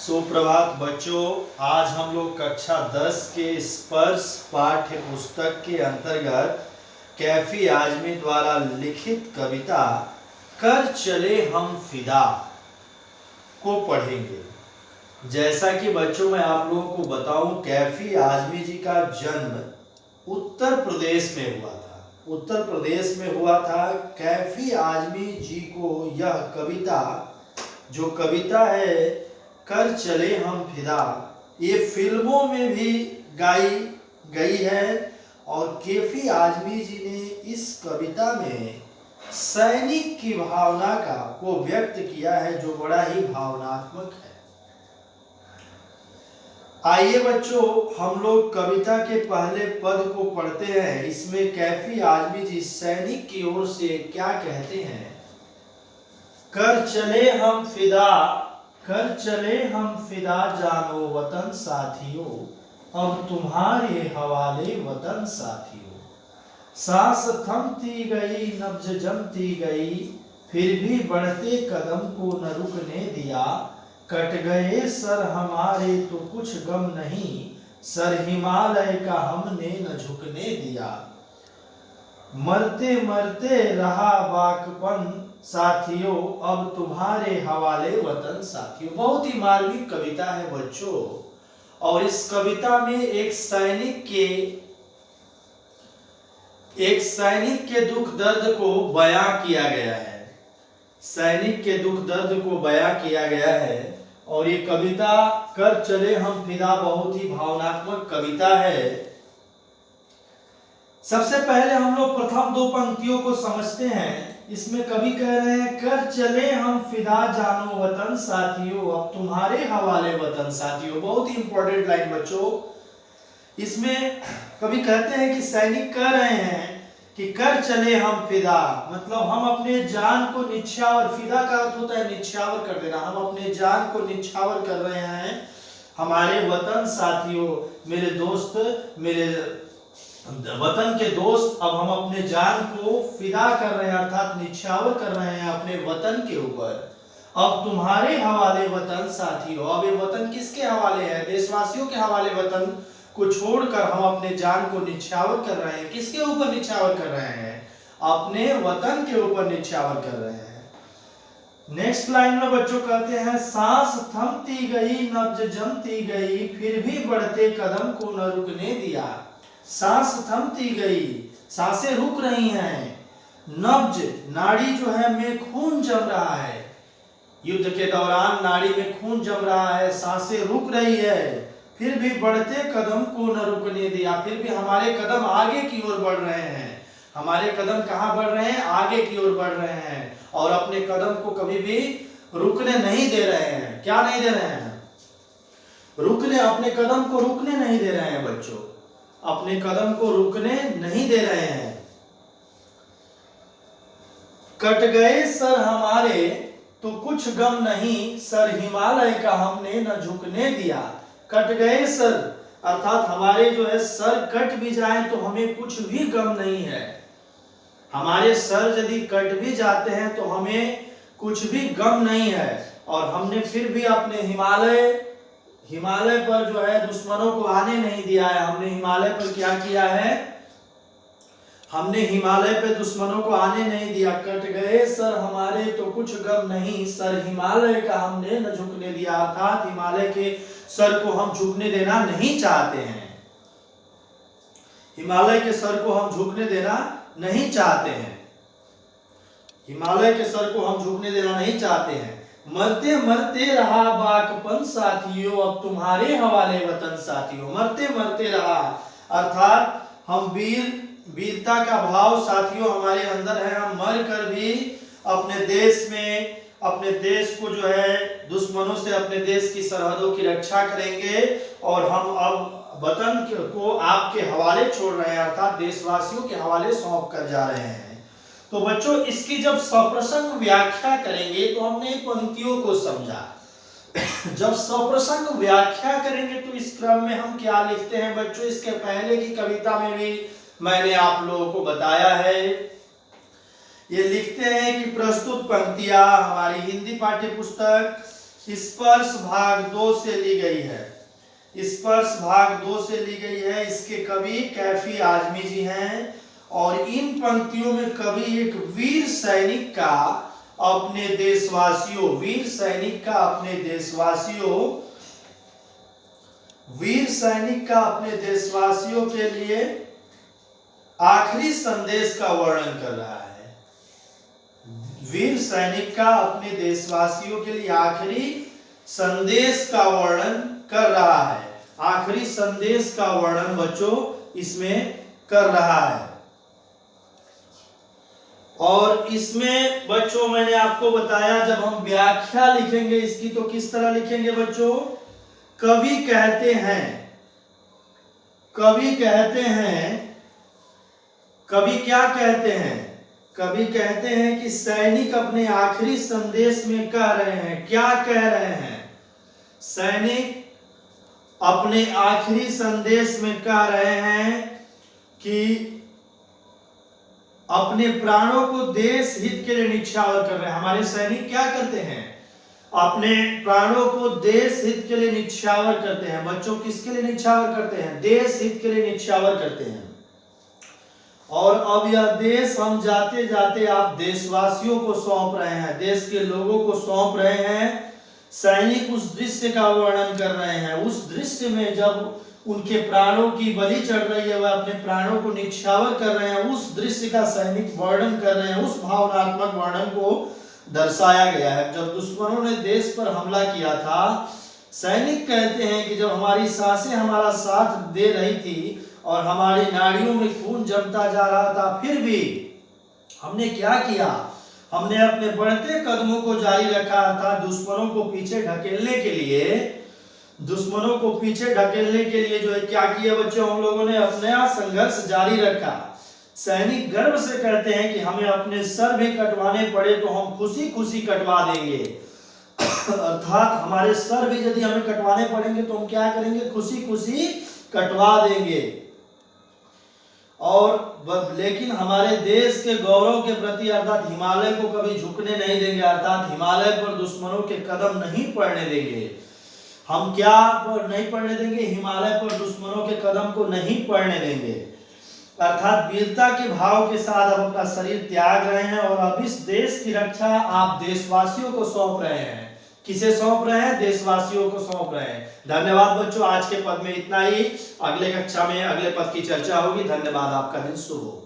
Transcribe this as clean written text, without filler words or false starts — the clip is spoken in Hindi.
सुप्रभात बच्चों। आज हम लोग कक्षा 10 के स्पर्श पाठ्य पुस्तक के अंतर्गत कैफी आजमी द्वारा लिखित कविता कर चले हम फिदा को पढ़ेंगे। जैसा कि बच्चों मैं आप लोगों को बताऊं, कैफी आजमी जी का जन्म उत्तर प्रदेश में हुआ था। उत्तर प्रदेश में हुआ था। कैफी आजमी जी को यह कविता, जो कविता है कर चले हम फिदा, ये फिल्मों में भी गाई गई है। और कैफी आजमी जी ने इस कविता में सैनिक की भावना को व्यक्त किया है, जो बड़ा ही भावनात्मक है। आइए बच्चों, हम लोग कविता के पहले पद को पढ़ते हैं। इसमें कैफी आजमी जी सैनिक की ओर से क्या कहते हैं। कर चले हम फिदा, कर चले हम फिदा जानो वतन साथियों, अब तुम्हारे हवाले वतन साथियों। सांस थमती गई, नब्ज जमती गई, फिर भी बढ़ते कदम को न रुकने दिया। कट गए सर हमारे तो कुछ गम नहीं, सर हिमालय का हमने न झुकने दिया। मरते मरते रहा बाकपन साथियों, अब तुम्हारे हवाले वतन साथियों। बहुत ही मार्मिक कविता है बच्चों। और इस कविता में एक सैनिक के दुख दर्द को बयां किया गया है। सैनिक के दुख दर्द को बयां किया गया है। और ये कविता कर चले हम फिदा बहुत ही भावनात्मक कविता है। सबसे पहले हम लोग प्रथम दो पंक्तियों को समझते हैं। इसमें कवि कह रहे हैं, कर चले हम फिदा जानो वतन साथियों, अब तुम्हारे हवाले वतन साथियों। बहुत ही इंपॉर्टेंट लाइन बच्चों। इसमें कवि कहते हैं कि सैनिक कह रहे हैं कि कर चले हम फिदा, मतलब हम अपने जान को निछावर, फिदा का अर्थ होता है निछावर कर देना। हम अपने जान को निछावर कर रहे हैं हमारे वतन साथियों, मेरे दोस्त, मेरे वतन के दोस्त। अब हम अपने जान को फिदा कर रहे हैं, अर्थात निछावर कर रहे हैं अपने वतन के ऊपर। अब तुम्हारे हवाले वतन साथियों, अब ये वतन किसके हवाले है? देशवासियों के हवाले वतन को छोड़कर हम अपने जान को निछावर कर रहे हैं। किसके ऊपर निछावर कर रहे हैं? अपने वतन के ऊपर निछावर कर रहे हैं। नेक्स्ट लाइन में बच्चों कहते हैं, सांस थमती गई, नब्ज जमती गई, फिर भी बढ़ते कदम को न रुकने दिया। सांस थमती गई, सांसें रुक रही हैं। नब्ज, नाड़ी जो है में खून जम रहा है। युद्ध के दौरान नाड़ी में खून जम रहा है, सांसें रुक रही है। फिर भी बढ़ते कदम को न रुकने दिया, फिर भी हमारे कदम आगे की ओर बढ़ रहे हैं। हमारे कदम कहाँ बढ़ रहे हैं? आगे की ओर बढ़ रहे हैं। और अपने कदम को कभी भी रुकने नहीं दे रहे हैं। क्या नहीं दे रहे हैं? रुकने, अपने कदम को रुकने नहीं दे रहे हैं बच्चों, अपने कदम को रुकने नहीं दे रहे हैं। कट गए सर हमारे तो कुछ गम नहीं, सर हिमालय का हमने न झुकने दिया। कट गए सर, अर्थात हमारे जो है सर कट भी जाए तो हमें कुछ भी गम नहीं है। हमारे सर यदि कट भी जाते हैं तो हमें कुछ भी गम नहीं है। और हमने फिर भी अपने हिमालय पर जो है दुश्मनों को आने नहीं दिया है। हमने हिमालय पर क्या किया है? हमने हिमालय पे दुश्मनों को आने नहीं दिया। कट गए सर हमारे तो कुछ गम नहीं, सर हिमालय का हमने न झुकने दिया। अर्थात हिमालय के सर को हम झुकने देना नहीं चाहते हैं। हिमालय के सर को हम झुकने देना नहीं चाहते हैं। हिमालय के सर को हम झुकने देना नहीं चाहते हैं। मरते मरते रहा बाकपन साथियों, अब तुम्हारे हवाले वतन साथियों। मरते मरते रहा, अर्थात हम वीरता का भाव साथियों हमारे अंदर है। हम मर कर भी अपने देश में, अपने देश को जो है दुश्मनों से, अपने देश की सरहदों की रक्षा करेंगे। और हम अब वतन को आपके हवाले छोड़ रहे हैं, अर्थात देशवासियों के हवाले सौंप कर जा रहे हैं। तो बच्चों, इसकी जब सप्रसंग व्याख्या करेंगे तो हमने पंक्तियों को समझा। जब सप्रसंग व्याख्या करेंगे तो इस क्रम में हम क्या लिखते हैं बच्चों? इसके पहले की कविता में भी मैंने आप लोगों को बताया है। ये लिखते हैं कि प्रस्तुत पंक्तियां हमारी हिंदी पाठ्य पुस्तक स्पर्श भाग 2 से ली गई है। स्पर्श भाग 2 से ली गई है। इसके कवि कैफी आजमी जी हैं और इन पंक्तियों में कवि एक वीर सैनिक का अपने देशवासियों के लिए आखिरी संदेश का वर्णन कर रहा है। वीर सैनिक का अपने देशवासियों के लिए आखिरी संदेश का वर्णन कर रहा है। आखिरी संदेश का वर्णन बच्चों इसमें कर रहा है। और इसमें बच्चों मैंने आपको बताया जब हम व्याख्या लिखेंगे इसकी तो किस तरह लिखेंगे बच्चों? कवि कहते हैं कि सैनिक अपने आखिरी संदेश में कह रहे हैं। क्या कह रहे हैं? सैनिक अपने आखिरी संदेश में कह रहे हैं कि अपने प्राणों को देश हित के लिए निछावर कर रहे हैं। हमारे सैनिक क्या करते हैं? अपने प्राणों को देश हित के लिए निछावर करते हैं। बच्चों किसके लिए निछावर करते हैं? देश हित के लिए निछावर करते हैं। और अब यह देश हम जाते जाते आप देशवासियों को सौंप रहे हैं, देश के लोगों को सौंप रहे हैं। सैनिक उस दृश्य का वर्णन कर रहे हैं। उस दृश्य में जब उनके प्राणों की बलि चढ़ रही है, वह अपने प्राणों को निछावर कर रहे हैं, उस दृश्य का सैनिक वर्णन कर रहे हैं। उस भावनात्मक वर्णन को दर्शाया गया है। जब दुश्मनों ने देश पर हमला किया था, सैनिक कहते हैं कि जब हमारी सांसें हमारा साथ दे रही थी और हमारी नाड़ियों में खून जमता जा रहा था, फिर भी हमने क्या किया? हमने अपने बढ़ते कदमों को जारी रखा था। दुश्मनों को पीछे ढकेलने के लिए जो है क्या किया बच्चों? हम लोगों ने अपना संघर्ष जारी रखा। सैनिक गर्व से कहते हैं कि हमें अपने सर भी कटवाने पड़े तो हम खुशी खुशी कटवा देंगे। अर्थात हमारे सर भी यदि हमें कटवाने पड़ेंगे तो हम क्या करेंगे? खुशी खुशी कटवा देंगे। और लेकिन हमारे देश के गौरव के प्रति अर्थात हिमालय को कभी झुकने नहीं देंगे। अर्थात हिमालय पर दुश्मनों के कदम नहीं पड़ने देंगे। हम क्या नहीं पड़ने देंगे? हिमालय पर दुश्मनों के कदम को नहीं पड़ने देंगे। अर्थात वीरता के भाव के साथ अब अपना शरीर त्याग रहे हैं और अब इस देश की रक्षा आप देशवासियों को सौंप रहे हैं। किसे सौंप रहे हैं? देशवासियों को सौंप रहे हैं। धन्यवाद बच्चों, आज के पद में इतना ही। अगले कक्षा में अगले पद की चर्चा होगी। धन्यवाद, आपका दिन शुभ हो।